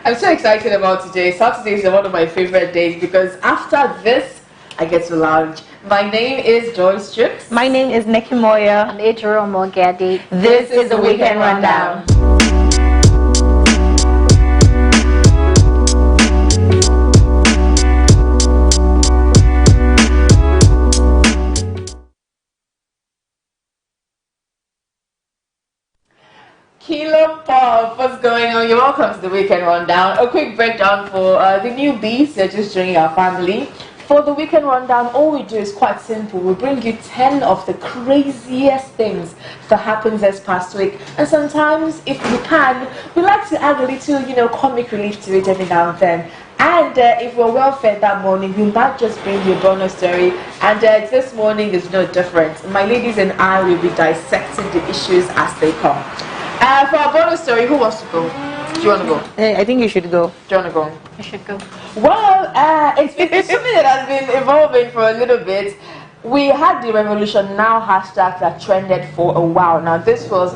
I'm so excited about today. Saturdays are one of my favorite days because after this, I get to lounge. My name is Joyce Trips. My name is Nikki Moya. I'm Ejiro Mogadi. This is the Weekend Rundown. Kilo Pop, what's going on? You're welcome to the Weekend Rundown. A quick breakdown for the newbies that are just joining our family. For the Weekend Rundown, all we do is quite simple. We bring you 10 of the craziest things that happened this past week. And sometimes, if we can, we like to add a little, comic relief to it every now and then. And if we're well fed that morning, we might just bring you a bonus story. And this morning is no different. My ladies and I will be dissecting the issues as they come. For our bonus story, who wants to go? Do you want to go? I think you should go. Do you want to go? I should go. Well, it's something that has been evolving for a little bit. We had the Revolution Now hashtag that trended for a while. Now, this was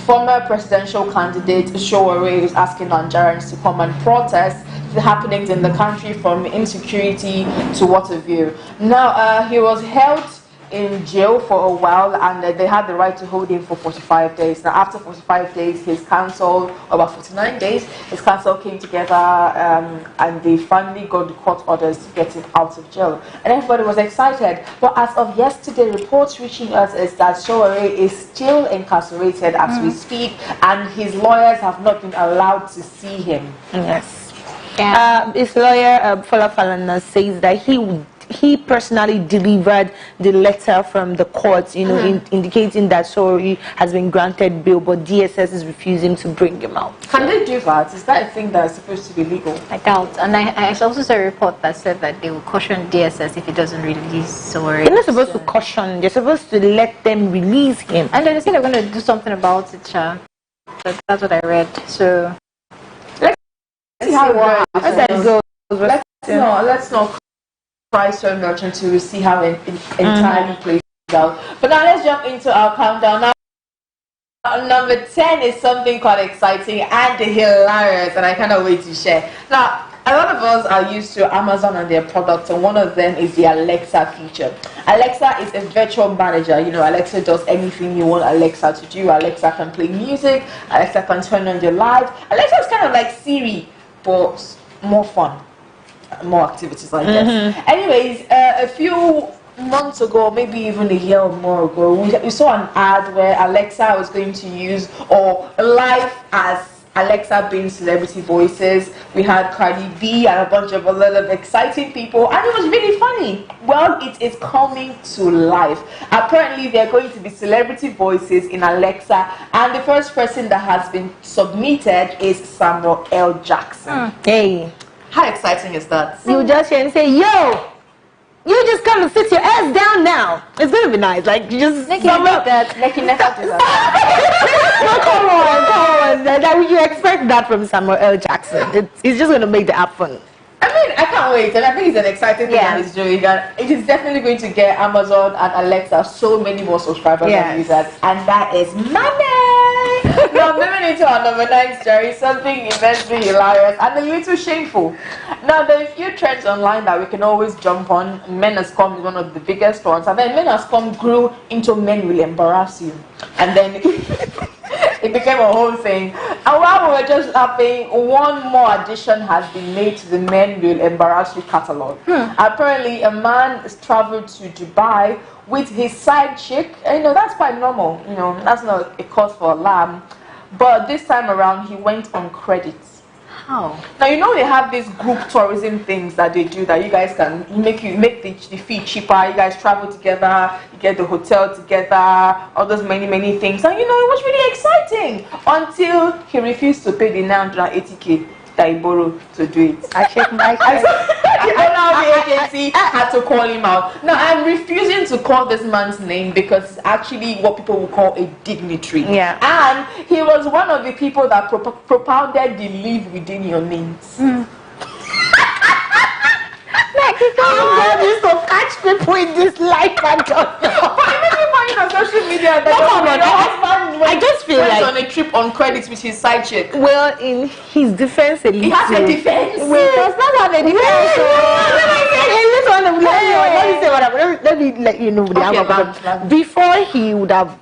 former presidential candidate Sowore who's asking Nigerians to come and protest the happenings in the country, from insecurity to what have you. Now, he was held in jail for a while, and they had the right to hold him for 45 days. Now, after 45 days, his counsel, about 49 days, his counsel came together and they finally got the court orders to get him out of jail. And everybody was excited. But as of yesterday, reports reaching us is that Sowore is still incarcerated as we speak, and his lawyers have not been allowed to see him. Yes. Yeah. His lawyer, Fola Falana, says that he personally delivered the letter from the court, indicating that Sowore has been granted bail, but DSS is refusing to bring him out. Can they do that? Is that a thing that is supposed to be legal? I doubt. And I also saw a report that said that they will caution DSS if he doesn't release Sowore. They're not supposed to caution, they're supposed to let them release him. And then they say they're going to do something about it, That's what I read. So Let's see how it goes. Let's not cry so much until we see how it entirely plays out. But now let's jump into our countdown. Now, number 10 is something quite exciting and hilarious, and I cannot wait to share. Now, a lot of us are used to Amazon and their products, and one of them is the Alexa feature. Alexa is a virtual manager. Alexa does anything you want Alexa to do. Alexa can play music. Alexa can turn on your lights. Alexa is kind of like Siri, but more fun. More activities like this. Anyways, a few months ago, maybe even a year or more ago, we saw an ad where Alexa was going to use or live as Alexa being celebrity voices. We had Cardi B and a bunch of other exciting people, and it was really funny. Well, it is coming to life. Apparently, there are going to be celebrity voices in Alexa, and the first person that has been submitted is Samuel L. Jackson. Hey. How exciting is that? You just hear and say, yo, you just come and sit your ass down now. It's going to be nice. Like, you just... Nikki, you did that. Nikki never did that. No, come on. You expect that from Samuel L. Jackson. He's just going to make the app fun. I mean, I can't wait, and I think it's an exciting thing that he's doing. And it is definitely going to get Amazon and Alexa so many more subscribers and users, and that is money. Now, moving into our number 9 story, something immensely hilarious and a little shameful. Now, there are a few trends online that we can always jump on. Men.com is one of the biggest ones, and then Men.com grew into Men Will Embarrass You, and then it became a whole thing. And while we were just laughing, one more addition has been made to the Men Will Embarrass You catalog. Apparently, a man has traveled to Dubai with his side chick. That's quite normal. That's not a cause for alarm. But this time around, he went on credit. how? Now, they have these group tourism things that they do that you guys can make the fee cheaper. You guys travel together, you get the hotel together, all those many things. And it was really exciting until he refused to pay the 980K that he borrowed to do it. I checked my the agency had to call him out. Now, I'm refusing to call this man's name because it's actually what people would call a dignitary. Yeah. And he was one of the people that propounded the live within your means. Like, you can't used to catch people in this life and don't know. Why did you find on social media that your husband I just feel went like on a trip on credit with his side chick. well, in his defense, He has a defense. Wait, does not have a defense. Let me let you know the Okay, outcome. man. Before he would have,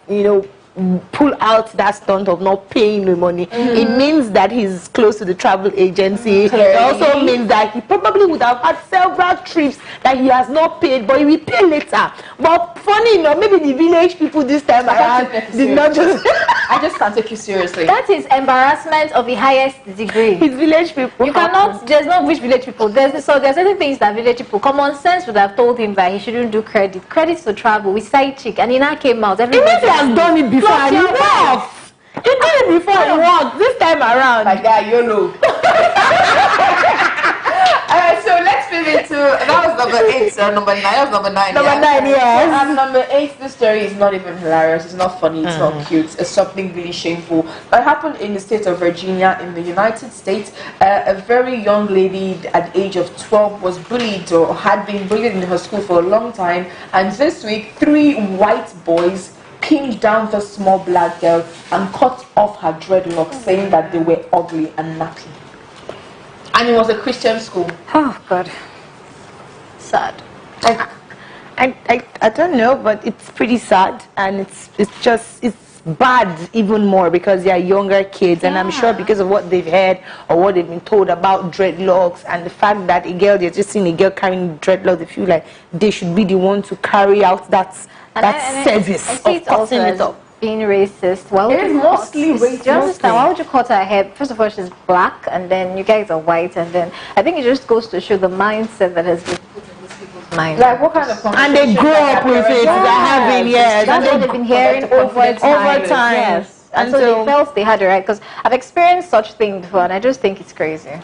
pull out that stunt of not paying the money, it means that he's close to the travel agency. It also means that he probably would have had several trips that he has not paid, but he will pay later. But funny enough, maybe the village people this time around did not just. I just can't take you seriously. That is embarrassment of the highest degree. His village people. You cannot. There's no which village people. There's certain things that village people. Common sense would have told him that he shouldn't do credit. Credits to travel with side chick, and he now came out. Even if he has done it before, and he worked. He did it before, it worked. This time around. My guy, YOLO. Alright, so let's move into, that was number 8, so number 9, that was number 9. Number 9, yes. And number 8, this story is not even hilarious, it's not funny, it's not cute, it's something really shameful. That happened in the state of Virginia in the United States. A very young lady at the age of 12 was bullied or had been bullied in her school for a long time, and this week 3 white boys pinned down the small black girl and cut off her dreadlocks, saying that they were ugly and nappy. And it was a Christian school. Oh God, sad. I don't know, but it's pretty sad, and it's bad even more because they are younger kids, and I'm sure because of what they've heard or what they've been told about dreadlocks and the fact that they're just seeing a girl carrying dreadlocks, they feel like they should be the one to carry out that service I see of it also cutting it as up. being racist. Why would It is you mostly cut- racist. Do you understand? Why would you cut her hair? First of all, she's black, and then you guys are white, and then I think it just goes to show the mindset that has been put in these people's minds. Like what kind of And they grow up with it. They're having, yes. That's what they've been hearing over time. Yes. And so they felt they had it right, because I've experienced such things before, and I just think it's crazy.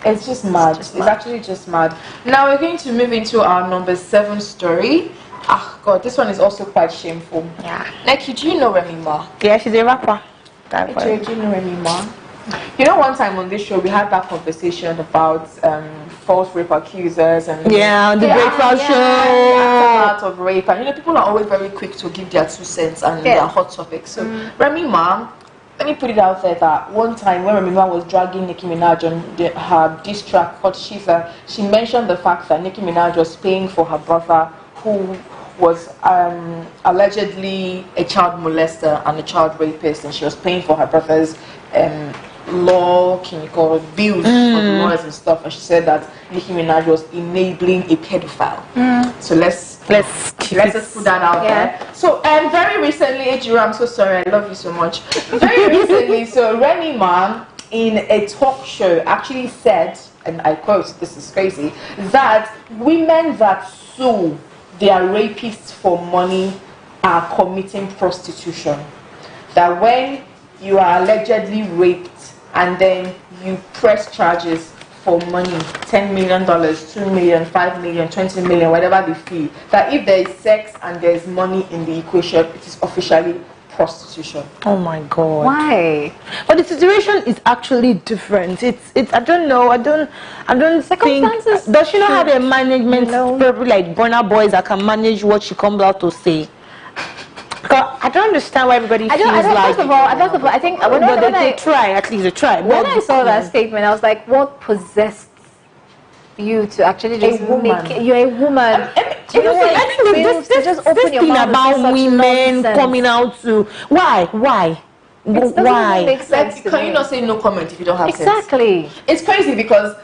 It's just mad. It's actually just mad. Now we're going to move into our number 7 story. Ah, God, this one is also quite shameful. Yeah. Neki, do you know Remy Ma? Yeah, she's a rapper. Do you know Remy Ma? You know, one time on this show, we had that conversation about false rape accusers and the breakfast show. Out of rape, and people are always very quick to give their 2 cents and their hot topics. So Remy Ma, let me put it out there that one time when Remy Ma was dragging Nicki Minaj on her diss track called Shiza, she mentioned the fact that Nicki Minaj was paying for her brother, who was allegedly a child molester and a child rapist, and she was paying for her brother's bills for the lawyers and stuff, and she said that Nicki Minaj was enabling a pedophile. So let's just put that out there. So very recently, Ejiro, I'm so sorry, I love you so much. Very recently, so Remy Ma in a talk show actually said, and I quote, this is crazy, that women that sue their rapists for money are committing prostitution. That when you are allegedly raped and then you press charges for money, $10 million, $2 million, $5 million, $20 million, whatever the fee, that if there is sex and there is money in the equation, it is officially prostitution. Oh my God. Why? But the situation is actually different. It's I don't know. I don't think, does she not have a management people like Burna Boys that can manage what she comes out to say? Because I don't understand why everybody feels like. First of all, I think when they try, at least they try. When I saw that statement, I was like, what possessed you to actually just make you're a woman? You know what? I think this thing about women coming out to why? Can you not say no comment if you don't have sense? Exactly. It's crazy because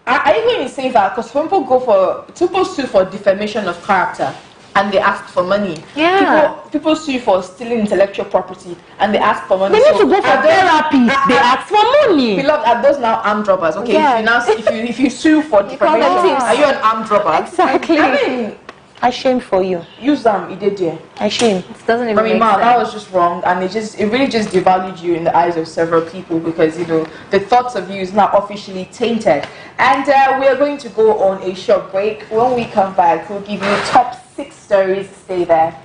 I even say that because when people sue for defamation of character and they ask for money. Yeah. People sue for stealing intellectual property and they ask for money. They need to go for therapy. They ask for money. Beloved, are those now armed robbers? Okay, if you sue for defamation, are you an armed robber? Exactly. I mean, I shame for you. Use them, it did there. I shame. It doesn't even make sense. That was just wrong, and it really just devalued you in the eyes of several people because the thoughts of you is now officially tainted. And we are going to go on a short break. When we come back, we'll give you top 6 stories. Stay there.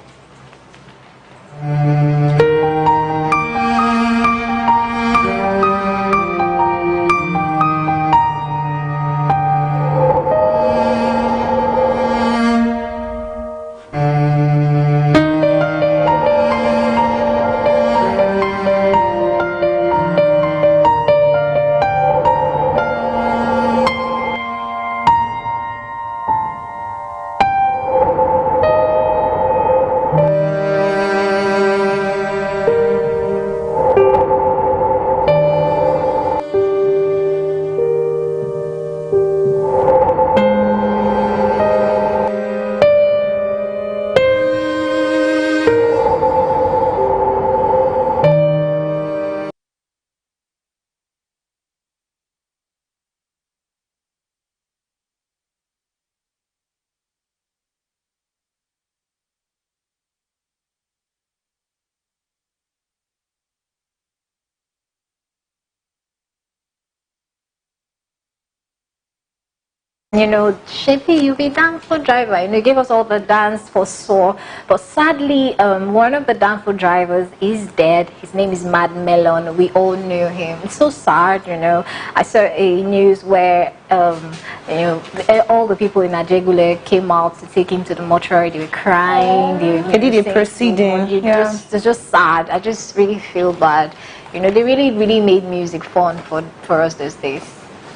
You know, Shepi, you be Danfo driver. You know, he gave us all the dance for Saw. But sadly, one of the Danfo drivers is dead. His name is Mad Melon. We all knew him. It's so sad, you know. I saw a news where, you know, all the people in Ajegule came out to take him to the mortuary. They were crying. They did a proceeding. It's just sad. I just really feel bad. You know, they really, really made music fun for us those days.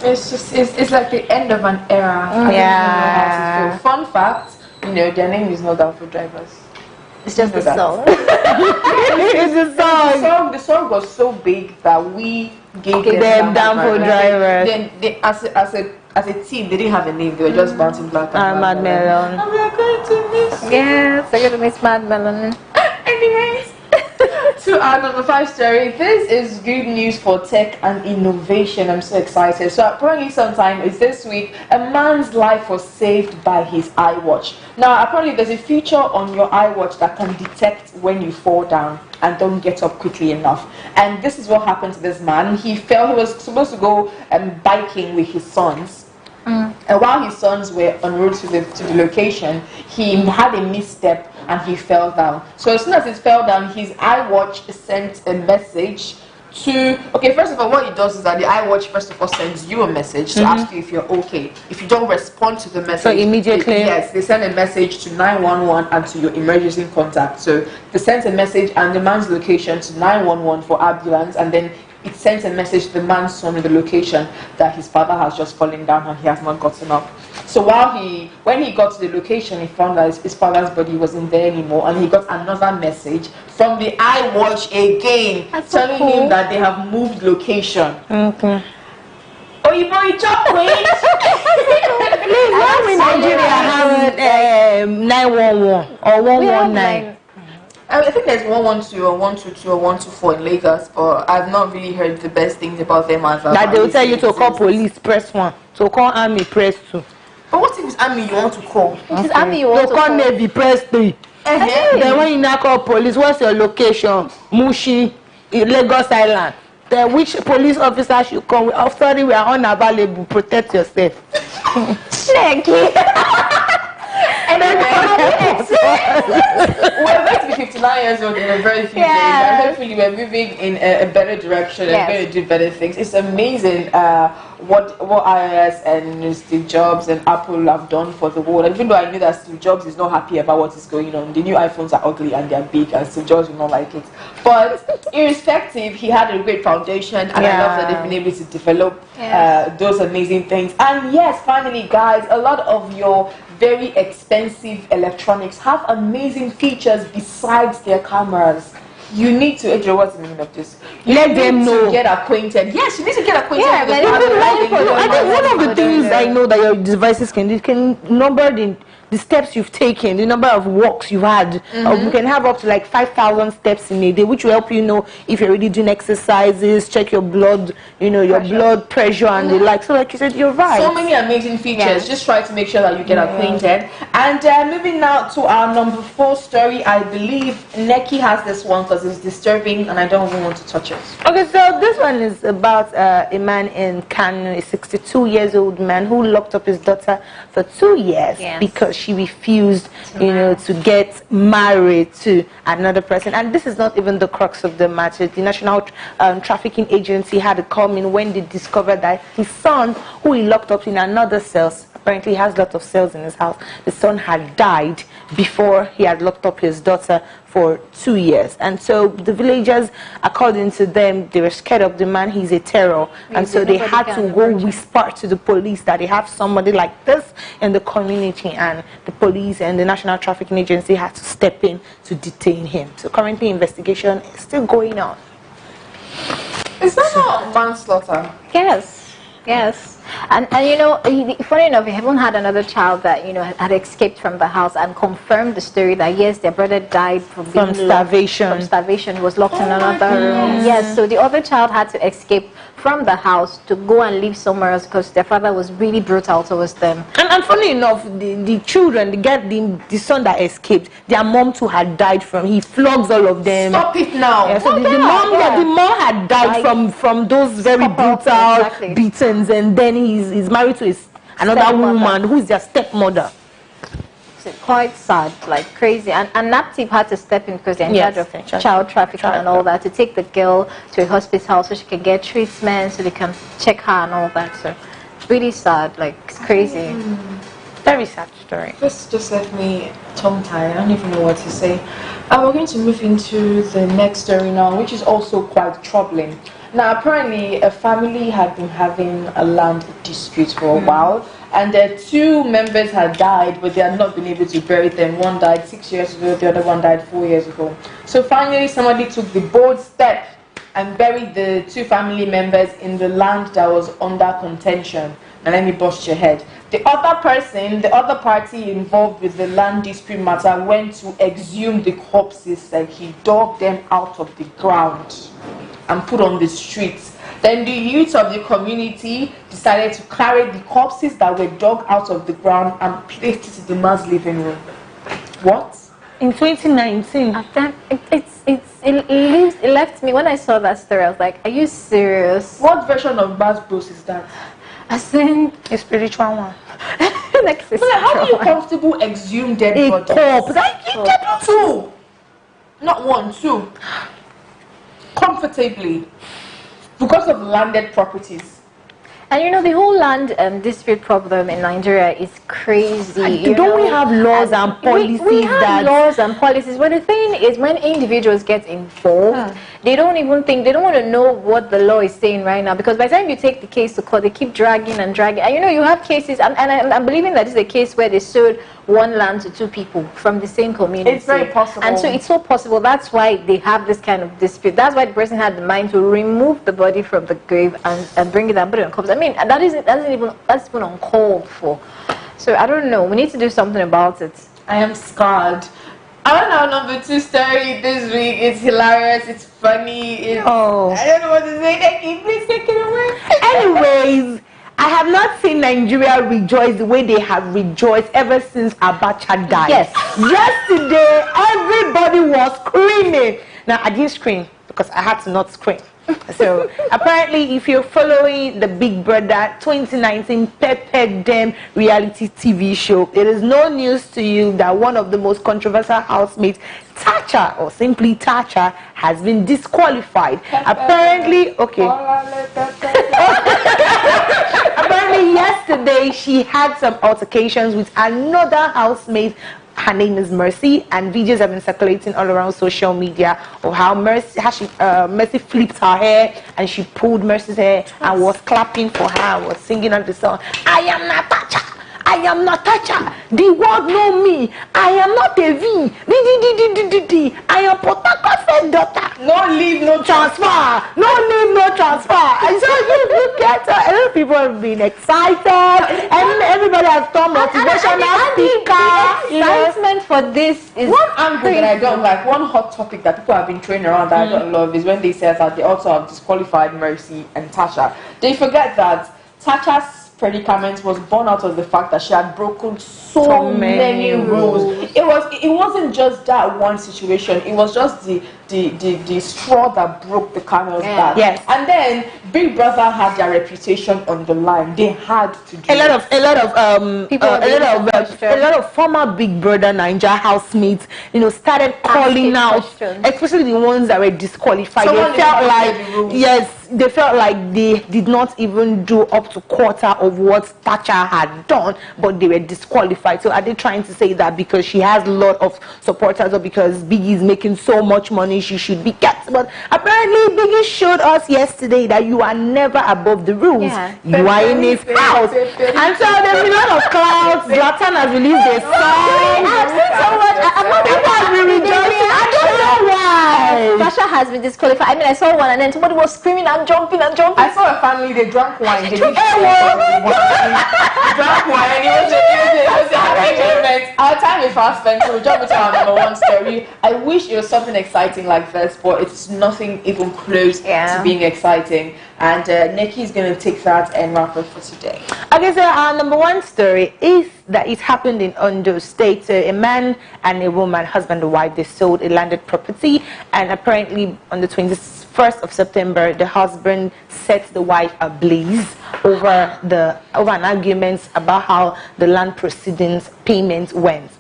It's like the end of an era. I don't even know how to feel. Fun fact, you know, their name is not Danfo Drivers. It's just a song. It's a song. The song was so big that we gave them Danfo Drivers. Then they, as a team, they didn't have a name. They were just bouncing black and Mad Melon. And we are going to miss you. Yes, I'm going to miss Mad Melon. Anyways, to our number 5 story, this is good news for tech and innovation. I'm so excited. So apparently sometime it's this week, a man's life was saved by his iWatch. Now apparently there's a feature on your iWatch that can detect when you fall down and don't get up quickly enough. And this is what happened to this man. He fell. He was supposed to go biking with his sons. And while his sons were en route to the location, he had a misstep and he fell down. So as soon as he fell down, his iWatch sent a message to... Okay, first of all, what it does is that the iWatch first of all sends you a message to ask you if you're okay. If you don't respond to the message... So immediately... Yes, they send a message to 911 and to your emergency contact. So they sent a message and the man's location to 911 for ambulance, and then it sent a message to the man's son with the location that his father has just fallen down and he has not gotten up. So when he got to the location, he found that his father's body wasn't there anymore, and he got another message from the iWatch again, telling him that they have moved location. Okay. Oh, you boy, chop Please, why in Nigeria have 911 or 119? I think there's 112 or 122 or 124 in Lagos, but I've not really heard the best things about them as that they will tell you to call police, press 1. To call army, press 2. But what if it's army you want to call? It is army you want to call Navy, press 3. Then when you now call police, what's your location? Mushi, Lagos Island. Then which police officer should come? Sorry, we are unavailable. Protect yourself. Check it. We're going to be 59 years old in a very few days, and hopefully we're moving in a better direction and going to do better things. It's amazing what iOS and Steve Jobs and Apple have done for the world. Even though I knew that Steve Jobs is not happy about what is going on, the new iPhones are ugly and they're big, and Steve Jobs will not like it. But irrespective, he had a great foundation, and I love that they've been able to develop those amazing things. And yes, finally, guys, a lot of your very expensive electronics have amazing features besides their cameras. You need to, Adrian, what's the meaning of this? Let them know. To get acquainted. Yes, you need to get acquainted with the I think one of the things I know that your devices can do, can number the steps you've taken, the number of walks you've had. You can have up to like 5,000 steps in a day, which will help you know if you're already doing exercises, check your blood, you know, your blood pressure and the like. So like you said, you're right. So many amazing features. Just try to make sure that you get acquainted. And moving now to our number 4 story, I believe Neki has this one because it's disturbing and I don't even want to touch it. Okay, so this one is about a man in Kano, a 62 years old man who locked up his daughter for 2 years because she refused, to get married to another person. And this is not even the crux of the matter. The National Trafficking Agency had to come in when they discovered that his son, who he locked up in another cell, apparently he has a lot of cells in his house, the son had died before he had locked up his daughter for 2 years. And so the villagers, according to them, they were scared of the man. He's a terror. And so they had to go whisper to the police that they have somebody like this in the community, and the police and the National Trafficking Agency had to step in to detain him. So currently investigation is still going on. Is that not manslaughter? Yes. And funny enough, we haven't had another child that had escaped from the house and confirmed the story that yes, their brother died from starvation. From starvation, was locked in another room. Yes, so the other child had to escape from the house to go and live somewhere else because their father was really brutal towards them. And funny enough, the children, the son that escaped, their mom too had died from. He flogs all of them. Stop it now. Yeah, so the mom had died from those very brutal beatings, and then he's married to another Stepmother. woman who is their stepmother. It's quite sad, like crazy. And NAPTIP had to step in because they're in Yes, charge of child trafficking and all that, to take the girl to a hospital so she can get treatment, so they can check her and all that. So it's really sad, like it's crazy. Very sad story. This just left me tongue-tied. I don't even know what to say. We're going to move into the next story now, which is also quite troubling. Now, apparently, a family had been having a land dispute for a while, and their two members had died, but they had not been able to bury them. One died 6 years ago, the other one died 4 years ago. So finally, somebody took the bold step and buried the two family members in the land that was under contention. Now, let me bust your head. The other person, the other party involved with the land dispute matter went to exhume the corpses, and he dug them out of the ground and put on the streets. Then the youth of the community decided to carry the corpses that were dug out of the ground and placed it in the man's living room. What? In 2019. It left me, when I saw that story, I was like, are you serious? What version of Bad Bros is that? As in, A spiritual one. like, But how are you comfortable exhume dead A bodies? corpse. Like, you get Two. Not one, two. Comfortably. Because of landed properties. and you know, the whole land dispute problem in Nigeria is crazy. Don't we have laws and policies we have that... laws and policies, but the thing is, when individuals get involved, they don't even think, they don't want to know what the law is saying right now, because by the time you take the case to court, they keep dragging and dragging. And you know, you have cases, and I'm believing that this is a case where they sold one land to two people from the same community. It's very possible. And so it's so possible. That's why they have this kind of dispute. That's why the person had the mind to remove the body from the grave and bring it and put it on corpse. I mean, that's even uncalled for. So I don't know. We need to do something about it. I am scarred. I don't know, number two story this week. It's hilarious. It's funny. I don't know what to say. Nikki, please take it away. Anyways, I have not seen Nigeria rejoice the way they have rejoiced ever since Abacha died. Yes. Yesterday, everybody was screaming. Now, I didn't scream because I had to not scream. So, apparently, if you're following the Big Brother 2019 Pepper Dem reality TV show, it is no news to you that one of the most controversial housemates, Tacha, or simply Tacha, has been disqualified. Apparently, apparently yesterday she had some altercations with another housemate. Her name is Mercy, and videos have been circulating all around social media of how Mercy flipped her hair, and she pulled Mercy's hair and was clapping for her, was singing on the song, I am Natasha, I am Natasha, the world know me, I am not a V, I am Potapa's daughter. No leave, no Transfer, no leave, no transfer. And so you get a lot of people have been excited, and everybody has come motivational speaker. The excitement for this is one angle that I don't like, one hot topic that people have been throwing around that I don't love is when they say that they also have disqualified Mercy and Tasha. They forget that Tasha's predicament was born out of the fact that she had broken so many rules. It wasn't just that one situation. It was just the straw that broke the camel's back. Yes. And then Big Brother had their reputation on the line. They had to do A lot of former Big Brother Naija housemates, started calling out, questions. especially the ones that were disqualified. They felt like they did not even do up to quarter of what Tacha had done, but they were disqualified. So are they trying to say that because she has a lot of supporters or because Biggie is making so much money, she should be kept? But apparently Biggie showed us yesterday that you are never above the rules. Yeah. You are in his house. And so there's been a lot of clouds. Zlatan has released a song. I've seen so much. People have been rejoicing. I don't know why. Tasha has been disqualified. I mean, I saw one and then somebody was screaming and jumping and jumping. I saw a family, they drank wine. They drank wine. It was a happy moment. Our time is fast spent, so we'll jump into our number one story. I wish it was something exciting like this, but it's nothing even close to being exciting. And Nikki is going to take that and wrap up for today. Okay, so our number one story is that it happened in Ondo State. So a man and a woman, husband and wife, they sold a landed property, and apparently on the 25th 1st of September, the husband set the wife ablaze over an argument about how the land proceedings payment went.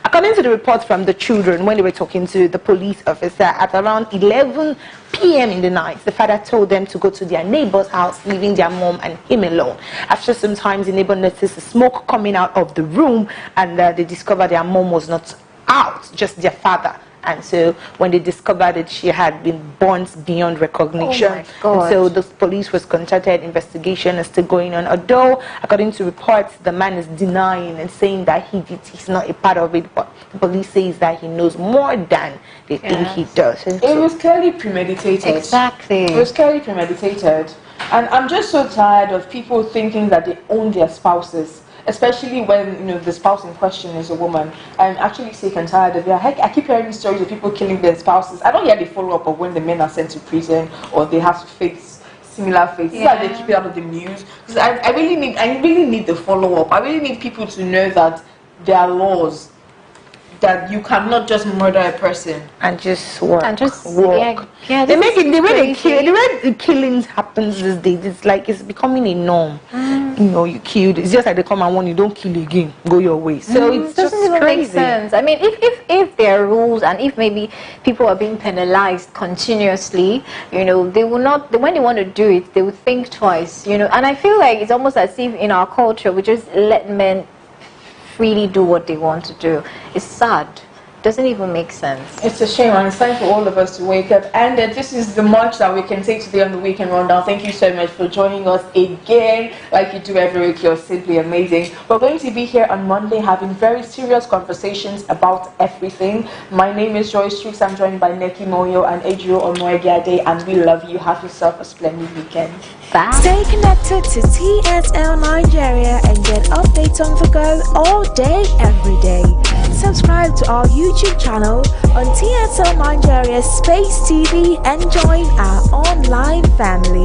According to the report from the children, when they were talking to the police officer at around 11 p.m. in the night, the father told them to go to their neighbor's house, leaving their mom and him alone. After some time, the neighbor noticed the smoke coming out of the room, and they discovered their mom was not out, just their father. And so when they discovered it, she had been burnt beyond recognition. Oh my God. And so the police was contacted, investigation is still going on. Although, according to reports, the man is denying and saying that he's not a part of it, but the police says that he knows more than they think he does. And It was clearly premeditated. Exactly. It was clearly premeditated. And I'm just so tired of people thinking that they own their spouses, especially when the spouse in question is a woman. I'm actually sick and tired of it. I keep hearing stories of people killing their spouses. I don't hear the follow-up of when the men are sent to prison or they have to face similar fates. Yeah. They keep it out of the news. Because I really need the follow-up. I really need people to know that there are laws, that you cannot just murder a person and just work. Yeah, They make it the way the killings happens these days. It's like it's becoming a norm. You killed. It's just like they come and warn you, don't kill again. Go your way. So it doesn't even make sense. I mean, if there are rules and if maybe people are being penalized continuously, they will not. When they want to do it, they will think twice. And I feel like it's almost as if in our culture we just let men freely do what they want to do. It's sad. Doesn't even make sense. It's a shame, and it's time for all of us to wake up. And this is the much that we can say today on the Weekend Rundown. Thank you so much for joining us again, like you do every week. You're simply amazing. We're going to be here on Monday having very serious conversations about everything. My name is Joyce Tricks. I'm joined by Neki Moyo and Adrio Omoegiade, and we love you. Have yourself a splendid weekend. Bye. Stay connected to TSL Nigeria and get updates on the go all day, every day. Subscribe to our YouTube channel on TSL Nigeria Space TV and join our online family.